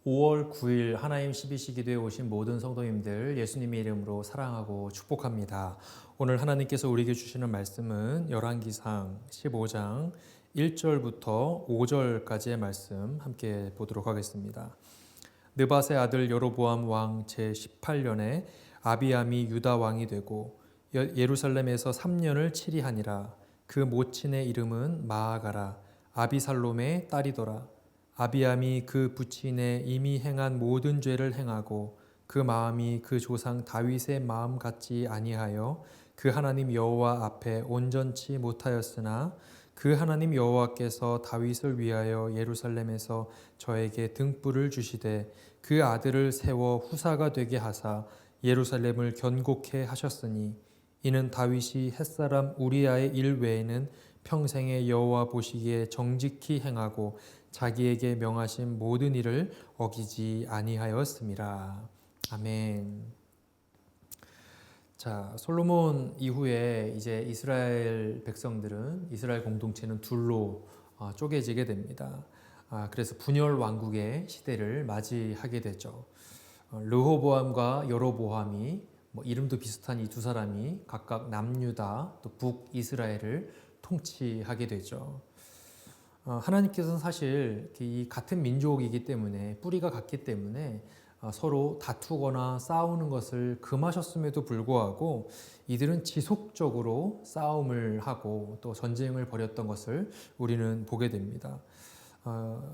5월 9일 하나님 12시 기도에 오신 모든 성도님들 예수님의 이름으로 사랑하고 축복합니다. 오늘 하나님께서 우리에게 주시는 말씀은 열왕기상 15장 1절부터 5절까지의 말씀 함께 보도록 하겠습니다. 느밧의 아들 여로보암 왕 제18년에 아비암이 유다 왕이 되고 예루살렘에서 3년을 치리하니라. 그 모친의 이름은 마아가라. 아비살롬의 딸이더라. 아비암이 그 부친의 이미 행한 모든 죄를 행하고 그 마음이 그 조상 다윗의 마음 같지 아니하여 그 하나님 여호와 앞에 온전치 못하였으나 그 하나님 여호와께서 다윗을 위하여 예루살렘에서 저에게 등불을 주시되 그 아들을 세워 후사가 되게 하사 예루살렘을 견고케 하셨으니 이는 다윗이 햇사람 우리아의 일 외에는 평생에 여호와 보시기에 정직히 행하고 자기에게 명하신 모든 일을 어기지 아니하였음이라. 아멘. 자, 솔로몬 이후에 이제 이스라엘 백성들은 이스라엘 공동체는 둘로 쪼개지게 됩니다. 그래서 분열 왕국의 시대를 맞이하게 되죠. 르호보암과 여로보암이 이름도 비슷한 이 두 사람이 각각 남유다 또 북이스라엘을 통치하게 되죠. 하나님께서는 사실 이 같은 민족이기 때문에 뿌리가 같기 때문에 서로 다투거나 싸우는 것을 금하셨음에도 불구하고 이들은 지속적으로 싸움을 하고 또 전쟁을 벌였던 것을 우리는 보게 됩니다.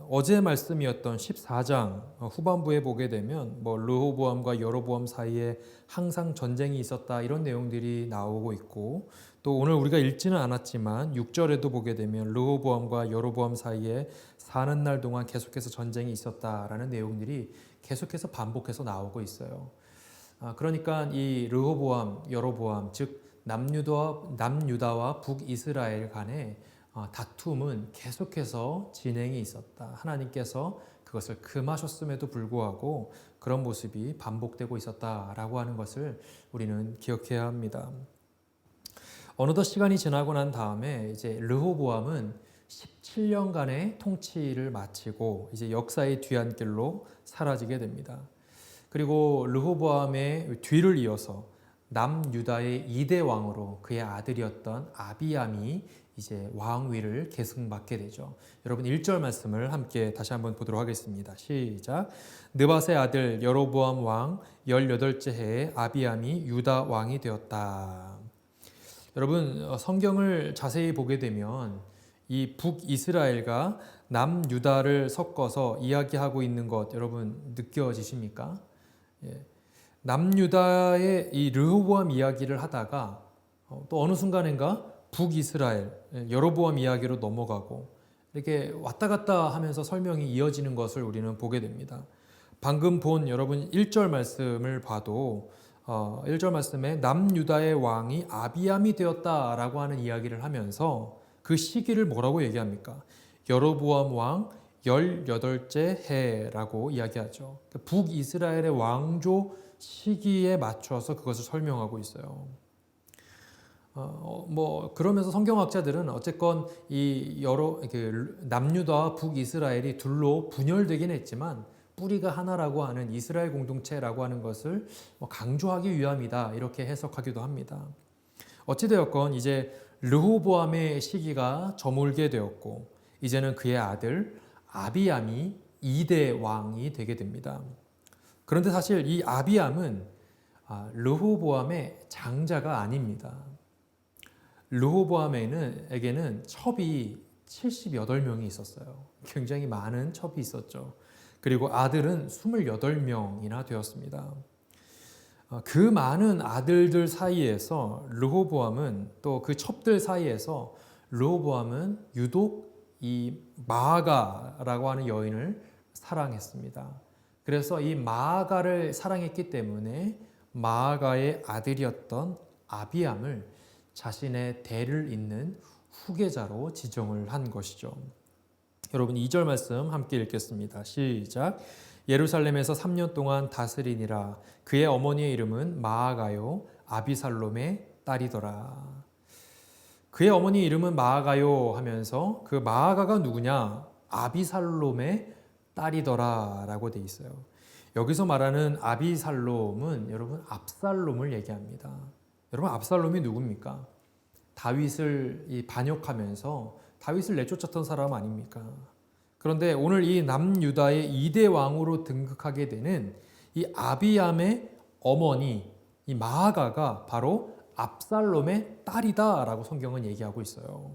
어제 말씀이었던 14장 후반부에 보게 되면 르호보암과 여로보암 사이에 항상 전쟁이 있었다 이런 내용들이 나오고 있고 또 오늘 우리가 읽지는 않았지만 6절에도 보게 되면 르호보암과 여로보암 사이에 사는 날 동안 계속해서 전쟁이 있었다라는 내용들이 계속해서 반복해서 나오고 있어요. 그러니까 이 르호보암, 여로보암 즉 남유다와 북이스라엘 간에 다툼은 계속해서 진행이 있었다. 하나님께서 그것을 금하셨음에도 불구하고 그런 모습이 반복되고 있었다라고 하는 것을 우리는 기억해야 합니다. 어느덧 시간이 지나고 난 다음에 이제 르호보암은 17년간의 통치를 마치고 이제 역사의 뒤안길로 사라지게 됩니다. 그리고 르호보암의 뒤를 이어서 남유다의 2대 왕으로 그의 아들이었던 아비암이 이제 왕위를 계승받게 되죠. 여러분 1절 말씀을 함께 다시 한번 보도록 하겠습니다. 시작. 느밧의 아들 여로보암 왕 18째 해에 아비암이 유다 왕이 되었다. 여러분 성경을 자세히 보게 되면 이 북이스라엘과 남유다를 섞어서 이야기하고 있는 것 여러분 느껴지십니까? 남유다의 이 르호보암 이야기를 하다가 또 어느 순간인가 북이스라엘 여로보암 이야기로 넘어가고 이렇게 왔다 갔다 하면서 설명이 이어지는 것을 우리는 보게 됩니다. 방금 본 여러분 1절 말씀을 봐도 1절 말씀에 남유다의 왕이 아비암이 되었다라고 하는 이야기를 하면서 그 시기를 뭐라고 얘기합니까? 여로보암 왕 18째 해라고 이야기하죠. 북이스라엘의 왕조 시기에 맞춰서 그것을 설명하고 있어요. 그러면서 성경학자들은 어쨌건 이 여러 남유다와 북이스라엘이 둘로 분열되긴 했지만 뿌리가 하나라고 하는 이스라엘 공동체라고 하는 것을 강조하기 위함이다 이렇게 해석하기도 합니다. 어찌되었건 이제 르호보암의 시기가 저물게 되었고 이제는 그의 아들 아비암이 2대 왕이 되게 됩니다. 그런데 사실 이 아비암은 르호보암의 장자가 아닙니다. 르호보암에게는 첩이 78명이 있었어요. 굉장히 많은 첩이 있었죠. 그리고 아들은 28명이나 되었습니다. 그 많은 아들들 사이에서 르호보암은 또 그 첩들 사이에서 르호보암은 유독 이 마아가라고 하는 여인을 사랑했습니다. 그래서 이 마아가를 사랑했기 때문에 마아가의 아들이었던 아비암을 자신의 대를 잇는 후계자로 지정을 한 것이죠. 여러분 2절 말씀 함께 읽겠습니다. 시작. 예루살렘에서 3년 동안 다스리니라. 그의 어머니의 이름은 마아가요 아비살롬의 딸이더라. 그의 어머니 이름은 마아가요 하면서 그 마아가가 누구냐? 아비살롬의 딸이더라라고 돼 있어요. 여기서 말하는 아비살롬은 여러분 압살롬을 얘기합니다. 여러분 압살롬이 누굽니까? 다윗을 반역하면서 다윗을 내쫓았던 사람 아닙니까? 그런데 오늘 이 남유다의 2대 왕으로 등극하게 되는 이 아비암의 어머니 이 마아가가 바로 압살롬의 딸이다라고 성경은 얘기하고 있어요.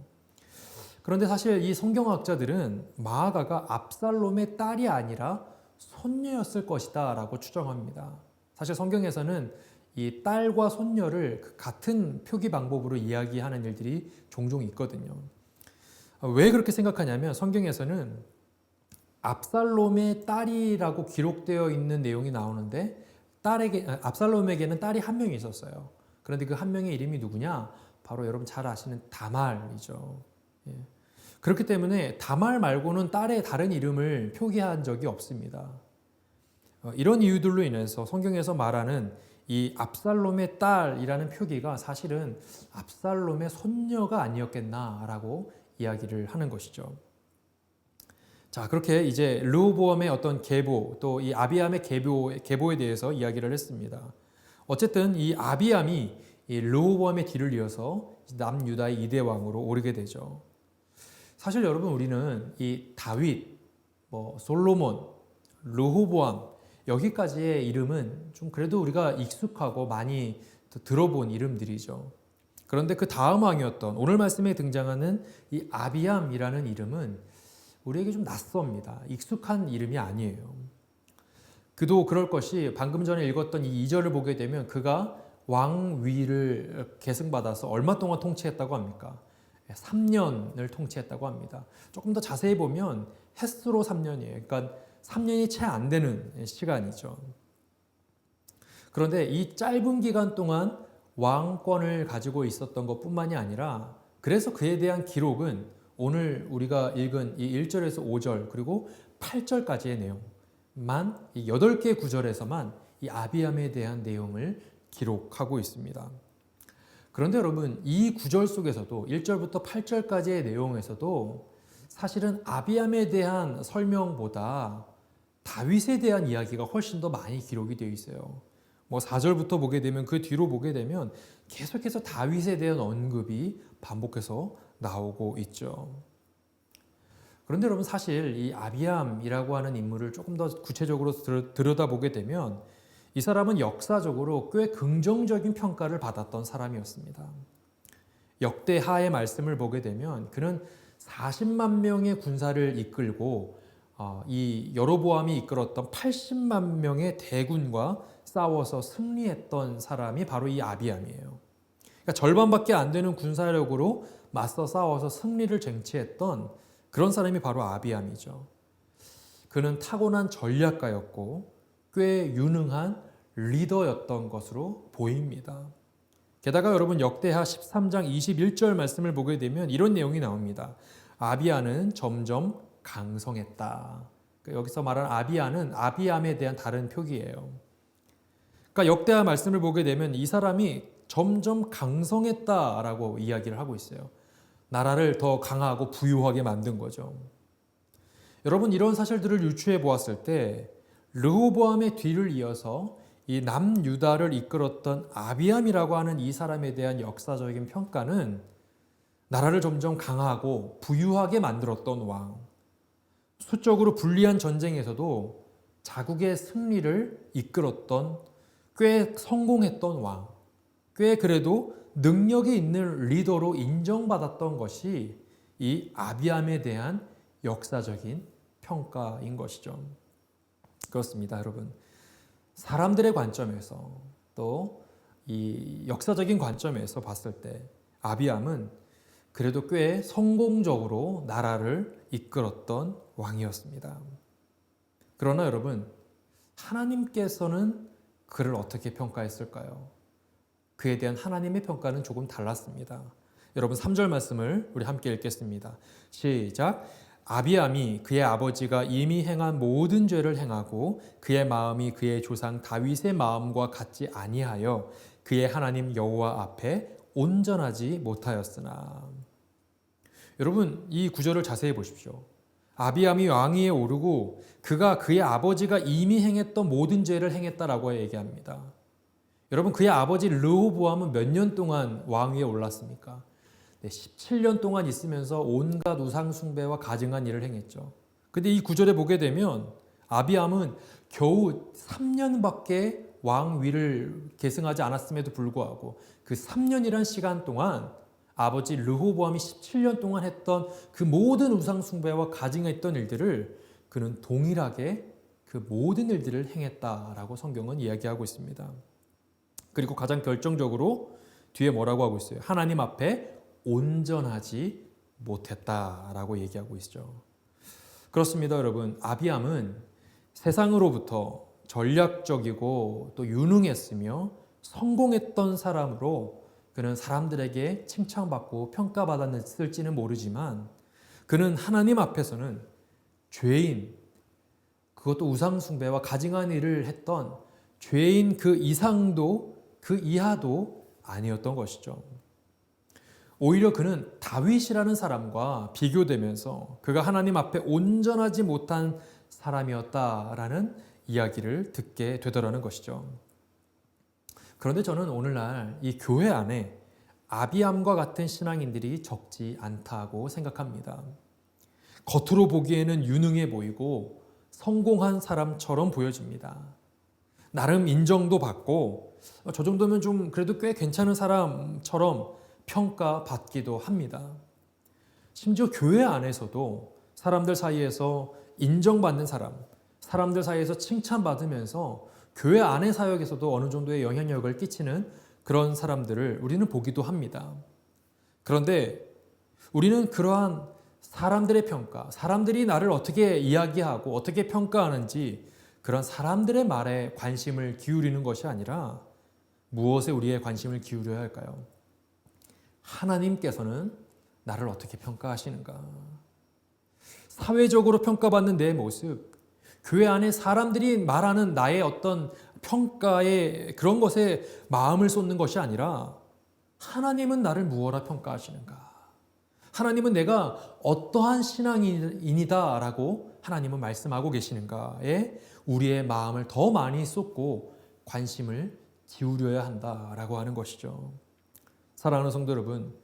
그런데 사실 이 성경학자들은 마아가가 압살롬의 딸이 아니라 손녀였을 것이다 라고 추정합니다. 사실 성경에서는 이 딸과 손녀를 같은 표기 방법으로 이야기하는 일들이 종종 있거든요. 왜 그렇게 생각하냐면 성경에서는 압살롬의 딸이라고 기록되어 있는 내용이 나오는데 압살롬에게는 딸이 한 명이 있었어요. 그런데 그 한 명의 이름이 누구냐? 바로 여러분 잘 아시는 다말이죠. 예. 그렇기 때문에 다말 말고는 딸의 다른 이름을 표기한 적이 없습니다. 이런 이유들로 인해서 성경에서 말하는 이 압살롬의 딸이라는 표기가 사실은 압살롬의 손녀가 아니었겠나라고 이야기를 하는 것이죠. 자, 그렇게 이제 르호보암의 어떤 계보 또 이 아비암의 계보에 대해서 이야기를 했습니다. 어쨌든 이 아비암이 이 르호보암의 뒤를 이어서 남유다의 2대 왕으로 오르게 되죠. 사실 여러분 우리는 이 다윗, 솔로몬, 르호보암 여기까지의 이름은 좀 그래도 우리가 익숙하고 많이 들어본 이름들이죠. 그런데 그 다음 왕이었던 오늘 말씀에 등장하는 이 아비암이라는 이름은 우리에게 좀 낯섭니다. 익숙한 이름이 아니에요. 그도 그럴 것이 방금 전에 읽었던 이 2절을 보게 되면 그가 왕위를 계승받아서 얼마 동안 통치했다고 합니까? 3년을 통치했다고 합니다. 조금 더 자세히 보면 햇수로 3년이에요. 그러니까 3년이 채 안 되는 시간이죠. 그런데 이 짧은 기간 동안 왕권을 가지고 있었던 것뿐만이 아니라 그래서 그에 대한 기록은 오늘 우리가 읽은 이 1절에서 5절 그리고 8절까지의 내용만 이 8개의 구절에서만 이 아비암에 대한 내용을 기록하고 있습니다. 그런데 여러분 이 구절 속에서도 1절부터 8절까지의 내용에서도 사실은 아비암에 대한 설명보다 다윗에 대한 이야기가 훨씬 더 많이 기록이 되어 있어요. 4절부터 보게 되면 그 뒤로 보게 되면 계속해서 다윗에 대한 언급이 반복해서 나오고 있죠. 그런데 여러분 사실 이 아비암이라고 하는 인물을 조금 더 구체적으로 들여다보게 되면 이 사람은 역사적으로 꽤 긍정적인 평가를 받았던 사람이었습니다. 역대하의 말씀을 보게 되면 그는 40만 명의 군사를 이끌고 이 여로보암이 이끌었던 80만 명의 대군과 싸워서 승리했던 사람이 바로 이 아비암이에요. 그러니까 절반밖에 안 되는 군사력으로 맞서 싸워서 승리를 쟁취했던 그런 사람이 바로 아비암이죠. 그는 타고난 전략가였고 꽤 유능한 리더였던 것으로 보입니다. 게다가 여러분 역대하 13장 21절 말씀을 보게 되면 이런 내용이 나옵니다. 아비야는 점점 강성했다. 여기서 말하는 아비야는 아비암에 대한 다른 표기예요. 그러니까 역대하 말씀을 보게 되면 이 사람이 점점 강성했다라고 이야기를 하고 있어요. 나라를 더 강하고 부유하게 만든 거죠. 여러분 이런 사실들을 유추해 보았을 때 르호보암의 뒤를 이어서 이 남유다를 이끌었던 아비암이라고 하는 이 사람에 대한 역사적인 평가는 나라를 점점 강하고 부유하게 만들었던 왕, 수적으로 불리한 전쟁에서도 자국의 승리를 이끌었던 꽤 성공했던 왕, 꽤 그래도 능력이 있는 리더로 인정받았던 것이 이 아비암에 대한 역사적인 평가인 것이죠. 그렇습니다, 여러분. 사람들의 관점에서 또 이 역사적인 관점에서 봤을 때 아비암은 그래도 꽤 성공적으로 나라를 이끌었던 왕이었습니다. 그러나 여러분, 하나님께서는 그를 어떻게 평가했을까요? 그에 대한 하나님의 평가는 조금 달랐습니다. 여러분 3절 말씀을 우리 함께 읽겠습니다. 시작. 아비암이 그의 아버지가 이미 행한 모든 죄를 행하고 그의 마음이 그의 조상 다윗의 마음과 같지 아니하여 그의 하나님 여호와 앞에 온전하지 못하였으나. 여러분 이 구절을 자세히 보십시오. 아비암이 왕위에 오르고 그가 그의 아버지가 이미 행했던 모든 죄를 행했다라고 얘기합니다. 여러분, 그의 아버지 르호보암은 몇 년 동안 왕위에 올랐습니까? 네, 17년 동안 있으면서 온갖 우상 숭배와 가증한 일을 행했죠. 근데 이 구절에 보게 되면 아비암은 겨우 3년밖에 왕위를 계승하지 않았음에도 불구하고 그 3년이란 시간 동안 아버지 르호보암이 17년 동안 했던 그 모든 우상 숭배와 가증했던 일들을 그는 동일하게 그 모든 일들을 행했다라고 성경은 이야기하고 있습니다. 그리고 가장 결정적으로 뒤에 뭐라고 하고 있어요? 하나님 앞에 온전하지 못했다라고 얘기하고 있죠. 그렇습니다, 여러분. 아비암은 세상으로부터 전략적이고 또 유능했으며 성공했던 사람으로 그는 사람들에게 칭찬받고 평가받았을지는 모르지만 그는 하나님 앞에서는 죄인, 그것도 우상숭배와 가증한 일을 했던 죄인 그 이상도 그 이하도 아니었던 것이죠. 오히려 그는 다윗이라는 사람과 비교되면서 그가 하나님 앞에 온전하지 못한 사람이었다라는 이야기를 듣게 되더라는 것이죠. 그런데 저는 오늘날 이 교회 안에 아비암과 같은 신앙인들이 적지 않다고 생각합니다. 겉으로 보기에는 유능해 보이고 성공한 사람처럼 보여집니다. 나름 인정도 받고 저 정도면 좀 그래도 꽤 괜찮은 사람처럼 평가받기도 합니다. 심지어 교회 안에서도 사람들 사이에서 인정받는 사람, 사람들 사이에서 칭찬받으면서 교회 안의 사역에서도 어느 정도의 영향력을 끼치는 그런 사람들을 우리는 보기도 합니다. 그런데 우리는 그러한 사람들의 평가, 사람들이 나를 어떻게 이야기하고 어떻게 평가하는지 그런 사람들의 말에 관심을 기울이는 것이 아니라 무엇에 우리의 관심을 기울여야 할까요? 하나님께서는 나를 어떻게 평가하시는가? 사회적으로 평가받는 내 모습, 교회 안에 사람들이 말하는 나의 어떤 평가에 그런 것에 마음을 쏟는 것이 아니라 하나님은 나를 무엇라 평가하시는가? 하나님은 내가 어떠한 신앙인이다라고 하나님은 말씀하고 계시는가에 우리의 마음을 더 많이 쏟고 관심을 기울여야 한다라고 하는 것이죠. 사랑하는 성도 여러분,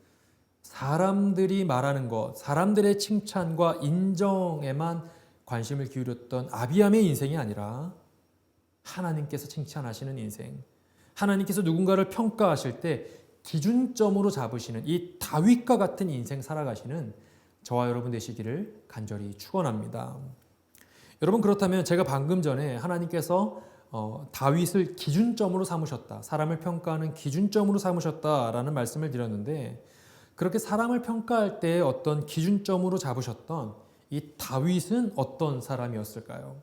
사람들이 말하는 것, 사람들의 칭찬과 인정에만 관심을 기울였던 아비암의 인생이 아니라 하나님께서 칭찬하시는 인생, 하나님께서 누군가를 평가하실 때 기준점으로 잡으시는 이 다윗과 같은 인생 살아가시는 저와 여러분 되시기를 간절히 축원합니다. 여러분, 그렇다면 제가 방금 전에 하나님께서 다윗을 기준점으로 삼으셨다, 사람을 평가하는 기준점으로 삼으셨다라는 말씀을 드렸는데 그렇게 사람을 평가할 때 어떤 기준점으로 잡으셨던 이 다윗은 어떤 사람이었을까요?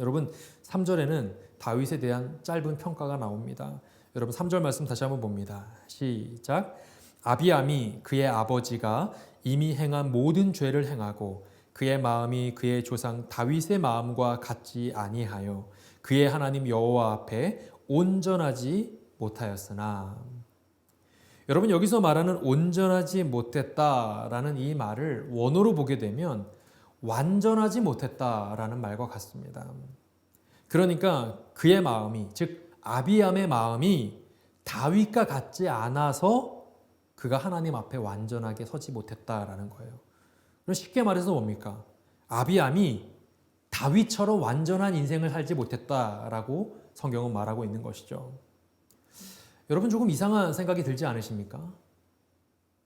여러분, 3절에는 다윗에 대한 짧은 평가가 나옵니다. 여러분, 3절 말씀 다시 한번 봅니다. 시작. 아비암이 그의 아버지가 이미 행한 모든 죄를 행하고 그의 마음이 그의 조상 다윗의 마음과 같지 아니하여 그의 하나님 여호와 앞에 온전하지 못하였으나. 여러분, 여기서 말하는 온전하지 못했다라는 이 말을 원어로 보게 되면 완전하지 못했다라는 말과 같습니다. 그러니까 그의 마음이, 즉 아비암의 마음이 다윗과 같지 않아서 그가 하나님 앞에 완전하게 서지 못했다라는 거예요. 그럼 쉽게 말해서 뭡니까? 아비암이 다윗처럼 완전한 인생을 살지 못했다라고 성경은 말하고 있는 것이죠. 여러분, 조금 이상한 생각이 들지 않으십니까?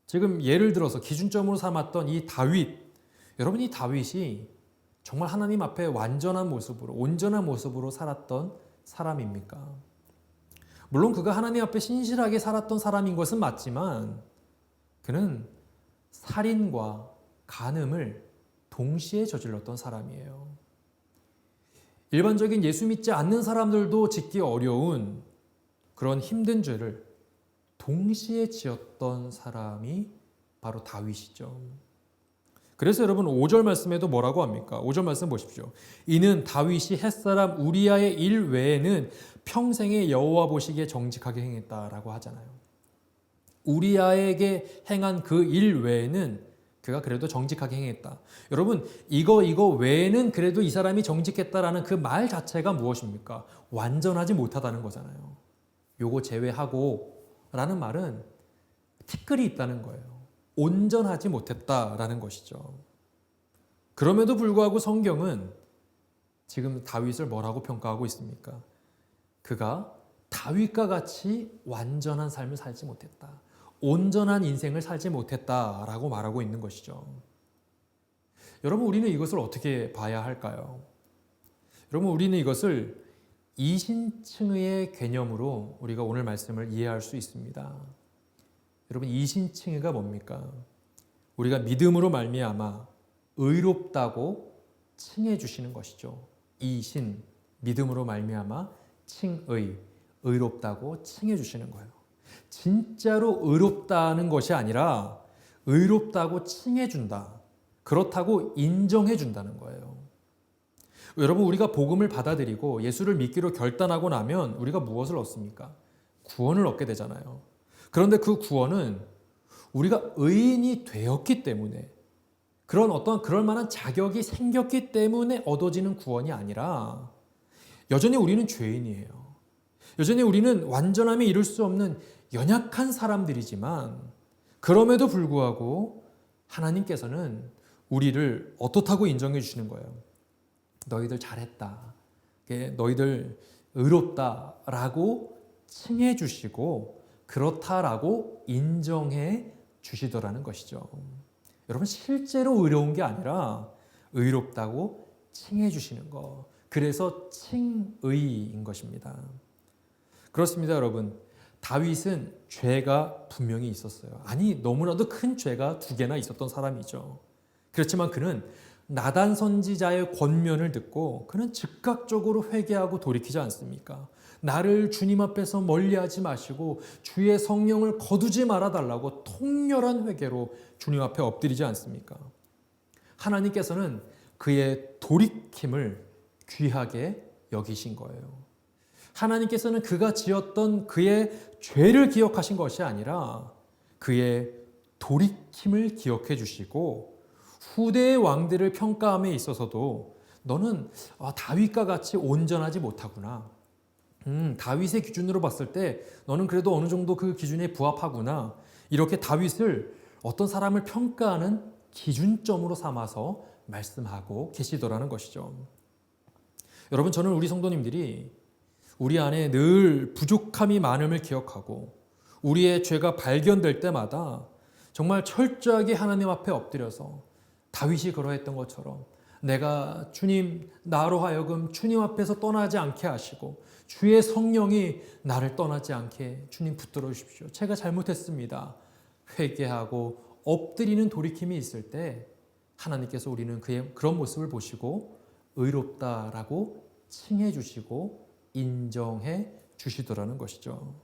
지금 예를 들어서 기준점으로 삼았던 이 다윗, 여러분, 이 다윗이 정말 하나님 앞에 완전한 모습으로, 온전한 모습으로 살았던 사람입니까? 물론 그가 하나님 앞에 신실하게 살았던 사람인 것은 맞지만 그는 살인과 간음을 동시에 저질렀던 사람이에요. 일반적인 예수 믿지 않는 사람들도 짓기 어려운 그런 힘든 죄를 동시에 지었던 사람이 바로 다윗이죠. 그래서 여러분 5절 말씀에도 뭐라고 합니까? 5절 말씀 보십시오. 이는 다윗이 햇사람 우리아의 일 외에는 평생에 여호와 보시기에 정직하게 행했다라고 하잖아요. 우리아에게 행한 그 일 외에는 그가 그래도 정직하게 행했다. 여러분, 이거 외에는 그래도 이 사람이 정직했다라는 그 말 자체가 무엇입니까? 완전하지 못하다는 거잖아요. 요거 제외하고 라는 말은 티끌이 있다는 거예요. 온전하지 못했다라는 것이죠. 그럼에도 불구하고 성경은 지금 다윗을 뭐라고 평가하고 있습니까? 그가 다윗과 같이 완전한 삶을 살지 못했다. 온전한 인생을 살지 못했다라고 말하고 있는 것이죠. 여러분, 우리는 이것을 어떻게 봐야 할까요? 여러분, 우리는 이것을 이신칭의의 개념으로 우리가 오늘 말씀을 이해할 수 있습니다. 여러분, 이신칭의가 뭡니까? 우리가 믿음으로 말미암아 의롭다고 칭해 주시는 것이죠. 이신, 믿음으로 말미암아 칭의, 의롭다고 칭해 주시는 거예요. 진짜로 의롭다는 것이 아니라 의롭다고 칭해 준다. 그렇다고 인정해 준다는 거예요. 여러분, 우리가 복음을 받아들이고 예수를 믿기로 결단하고 나면 우리가 무엇을 얻습니까? 구원을 얻게 되잖아요. 그런데 그 구원은 우리가 의인이 되었기 때문에, 그럴 만한 자격이 생겼기 때문에 얻어지는 구원이 아니라 여전히 우리는 죄인이에요. 여전히 우리는 완전함에 이룰 수 없는 연약한 사람들이지만, 그럼에도 불구하고 하나님께서는 우리를 어떻다고 인정해 주시는 거예요. 너희들 잘했다. 너희들 의롭다라고 칭해 주시고 그렇다라고 인정해 주시더라는 것이죠. 여러분, 실제로 의로운 게 아니라 의롭다고 칭해 주시는 거. 그래서 칭의인 것입니다. 그렇습니다, 여러분. 다윗은 죄가 분명히 있었어요. 아니, 너무나도 큰 죄가 2개나 있었던 사람이죠. 그렇지만 그는 나단 선지자의 권면을 듣고 그는 즉각적으로 회개하고 돌이키지 않습니까? 나를 주님 앞에서 멀리하지 마시고 주의 성령을 거두지 말아달라고 통렬한 회개로 주님 앞에 엎드리지 않습니까? 하나님께서는 그의 돌이킴을 귀하게 여기신 거예요. 하나님께서는 그가 지었던 그의 죄를 기억하신 것이 아니라 그의 돌이킴을 기억해 주시고, 후대의 왕들을 평가함에 있어서도 너는 다윗과 같이 온전하지 못하구나. 다윗의 기준으로 봤을 때 너는 그래도 어느 정도 그 기준에 부합하구나. 이렇게 다윗을 어떤 사람을 평가하는 기준점으로 삼아서 말씀하고 계시더라는 것이죠. 여러분, 저는 우리 성도님들이 우리 안에 늘 부족함이 많음을 기억하고 우리의 죄가 발견될 때마다 정말 철저하게 하나님 앞에 엎드려서 다윗이 그러했던 것처럼 내가 주님, 나로 하여금 주님 앞에서 떠나지 않게 하시고 주의 성령이 나를 떠나지 않게 주님 붙들어 주십시오. 제가 잘못했습니다. 회개하고 엎드리는 돌이킴이 있을 때 하나님께서 우리는 그의 그런 모습을 보시고 의롭다라고 칭해 주시고 인정해 주시더라는 것이죠.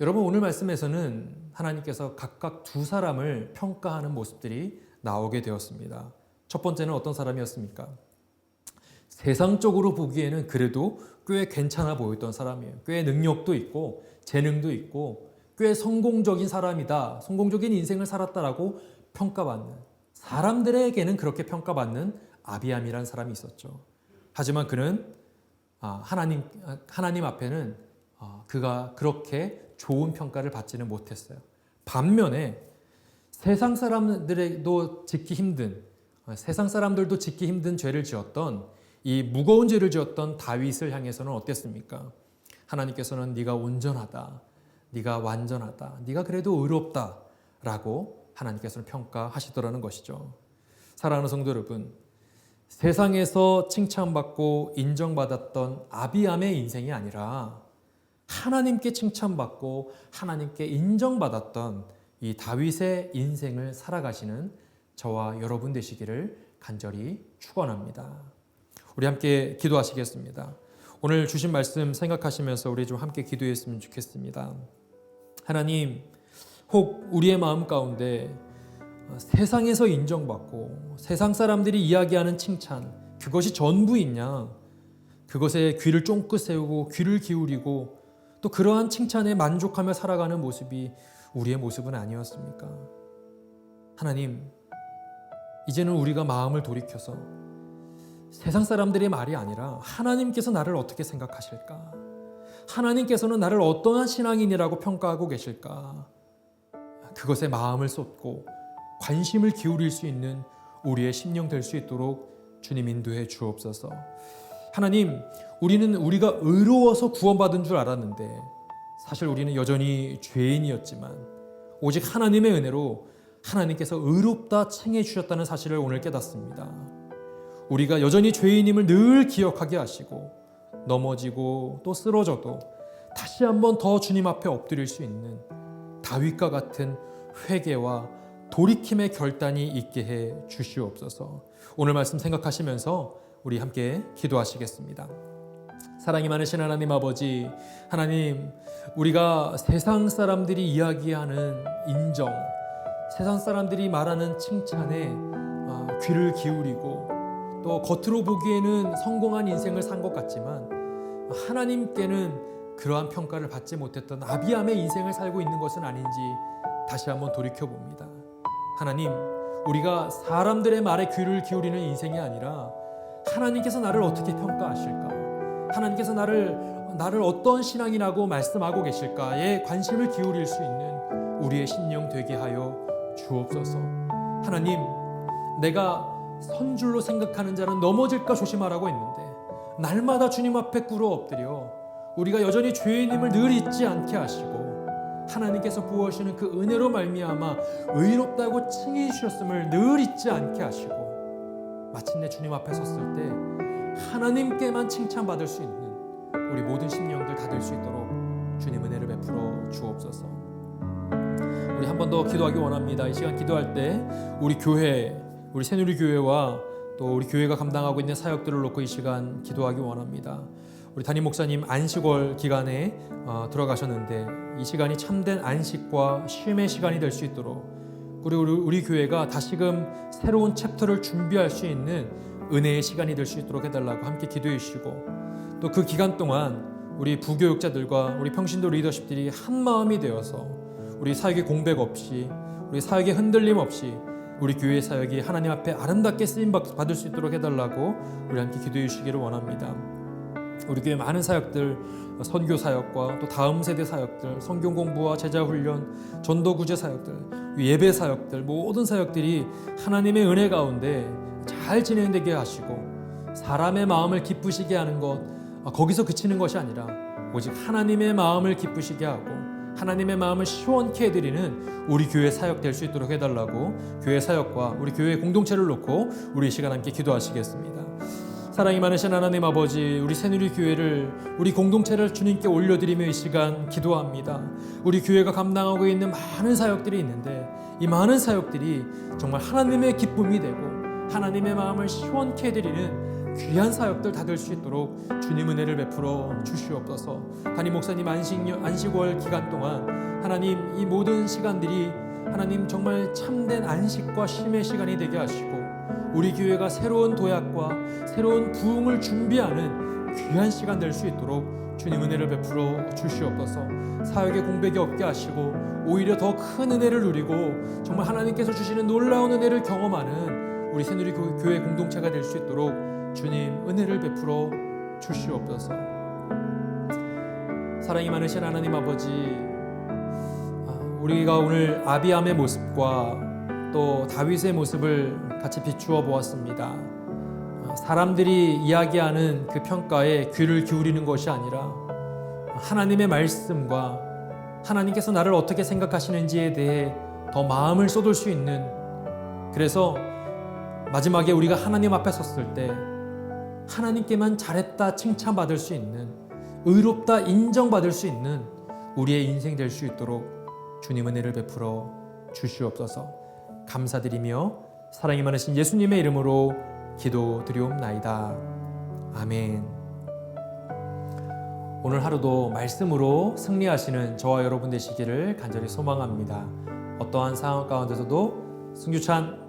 여러분, 오늘 말씀에서는 하나님께서 각각 2사람을 평가하는 모습들이 나오게 되었습니다. 첫 번째는 어떤 사람이었습니까? 세상적으로 보기에는 그래도 꽤 괜찮아 보였던 사람이에요. 꽤 능력도 있고 재능도 있고 꽤 성공적인 사람이다, 성공적인 인생을 살았다라고 평가받는, 사람들에게는 그렇게 평가받는 아비암이라는 사람이 있었죠. 하지만 그는 하나님 앞에는 그가 그렇게 좋은 평가를 받지는 못했어요. 반면에 세상 사람들도 짓기 힘든 죄를 지었던, 이 무거운 죄를 지었던 다윗을 향해서는 어땠습니까? 하나님께서는 네가 온전하다, 네가 완전하다, 네가 그래도 의롭다라고 하나님께서는 평가하시더라는 것이죠. 사랑하는 성도 여러분, 세상에서 칭찬받고 인정받았던 아비암의 인생이 아니라 하나님께 칭찬받고 하나님께 인정받았던 이 다윗의 인생을 살아가시는 저와 여러분 되시기를 간절히 축원합니다. 우리 함께 기도하시겠습니다. 오늘 주신 말씀 생각하시면서 우리 좀 함께 기도했으면 좋겠습니다. 하나님, 혹 우리의 마음 가운데 세상에서 인정받고 세상 사람들이 이야기하는 칭찬, 그것이 전부이냐, 그것에 귀를 쫑긋 세우고 귀를 기울이고 또 그러한 칭찬에 만족하며 살아가는 모습이 우리의 모습은 아니었습니까? 하나님, 이제는 우리가 마음을 돌이켜서 세상 사람들의 말이 아니라 하나님께서 나를 어떻게 생각하실까? 하나님께서는 나를 어떠한 신앙인이라고 평가하고 계실까? 그것에 마음을 쏟고 관심을 기울일 수 있는 우리의 심령 될 수 있도록 주님 인도해 주옵소서. 하나님, 우리는 우리가 의로워서 구원받은 줄 알았는데 사실 우리는 여전히 죄인이었지만 오직 하나님의 은혜로 하나님께서 의롭다 칭해 주셨다는 사실을 오늘 깨닫습니다. 우리가 여전히 죄인임을 늘 기억하게 하시고 넘어지고 또 쓰러져도 다시 한번 더 주님 앞에 엎드릴 수 있는 다윗과 같은 회개와 돌이킴의 결단이 있게 해 주시옵소서. 오늘 말씀 생각하시면서 우리 함께 기도하시겠습니다. 사랑이 많으신 하나님 아버지, 하나님, 우리가 세상 사람들이 이야기하는 인정, 세상 사람들이 말하는 칭찬에 귀를 기울이고 또 겉으로 보기에는 성공한 인생을 산 것 같지만 하나님께는 그러한 평가를 받지 못했던 아비암의 인생을 살고 있는 것은 아닌지 다시 한번 돌이켜봅니다. 하나님, 우리가 사람들의 말에 귀를 기울이는 인생이 아니라 하나님께서 나를 어떻게 평가하실까? 하나님께서 나를 어떤 신앙이라고 말씀하고 계실까에 관심을 기울일 수 있는 우리의 심령 되게 하여 주옵소서. 하나님, 내가 선줄로 생각하는 자는 넘어질까 조심하라고 했는데 날마다 주님 앞에 꿇어 엎드려 우리가 여전히 죄인임을 늘 잊지 않게 하시고 하나님께서 부어주시는 그 은혜로 말미암아 의롭다고 칭해 주셨음을 늘 잊지 않게 하시고 마침내 주님 앞에 섰을 때 하나님께만 칭찬받을 수 있는 우리 모든 심령들 다 될 수 있도록 주님 은혜를 베풀어 주옵소서. 우리 한 번 더 기도하기 원합니다. 이 시간 기도할 때 우리 교회, 우리 새누리교회와 또 우리 교회가 감당하고 있는 사역들을 놓고 이 시간 기도하기 원합니다. 우리 담임 목사님 안식월 기간에 들어가셨는데 이 시간이 참된 안식과 쉼의 시간이 될 수 있도록 그리고 우리 교회가 다시금 새로운 챕터를 준비할 수 있는 은혜의 시간이 될 수 있도록 해달라고 함께 기도해 주시고 또 그 기간 동안 우리 부교육자들과 우리 평신도 리더십들이 한 마음이 되어서 우리 사역의 공백 없이 우리 사역의 흔들림 없이 우리 교회 사역이 하나님 앞에 아름답게 쓰임 받을 수 있도록 해달라고 우리 함께 기도해 주시기를 원합니다. 우리 교회 많은 사역들, 선교 사역과 또 다음 세대 사역들, 성경 공부와 제자 훈련, 전도 구제 사역들, 예배 사역들, 모든 사역들이 하나님의 은혜 가운데 잘 진행되게 하시고 사람의 마음을 기쁘시게 하는 것, 거기서 그치는 것이 아니라 오직 하나님의 마음을 기쁘시게 하고 하나님의 마음을 시원케 해드리는 우리 교회 사역 될 수 있도록 해달라고 교회 사역과 우리 교회 공동체를 놓고 우리 이 시간 함께 기도하시겠습니다. 사랑이 많으신 하나님 아버지, 우리 새누리교회를, 우리 공동체를 주님께 올려드리며 이 시간 기도합니다. 우리 교회가 감당하고 있는 많은 사역들이 있는데 이 많은 사역들이 정말 하나님의 기쁨이 되고 하나님의 마음을 시원케 해드리는 귀한 사역들 다 될 수 있도록 주님 은혜를 베풀어 주시옵소서. 담임 목사님 안식월 기간 동안 하나님 이 모든 시간들이 하나님 정말 참된 안식과 쉼의 시간이 되게 하시고 우리 교회가 새로운 도약과 새로운 부흥을 준비하는 귀한 시간 될 수 있도록 주님 은혜를 베풀어 주시옵소서. 사역의 공백이 없게 하시고 오히려 더 큰 은혜를 누리고 정말 하나님께서 주시는 놀라운 은혜를 경험하는 우리 새누리교회 공동체가 될 수 있도록 주님 은혜를 베풀어 주시옵소서. 사랑이 많으신 하나님 아버지, 우리가 오늘 아비암의 모습과 또 다윗의 모습을 같이 비추어 보았습니다. 사람들이 이야기하는 그 평가에 귀를 기울이는 것이 아니라 하나님의 말씀과 하나님께서 나를 어떻게 생각하시는지에 대해 더 마음을 쏟을 수 있는, 그래서 마지막에 우리가 하나님 앞에 섰을 때 하나님께만 잘했다 칭찬받을 수 있는, 의롭다 인정받을 수 있는 우리의 인생 될 수 있도록 주님 은혜를 베풀어 주시옵소서. 감사드리며 사랑이 많으신 예수님의 이름으로 기도드리옵나이다. 아멘. 오늘 하루도 말씀으로 승리하시는 저와 여러분 되시기를 간절히 소망합니다. 어떠한 상황 가운데서도 승규찬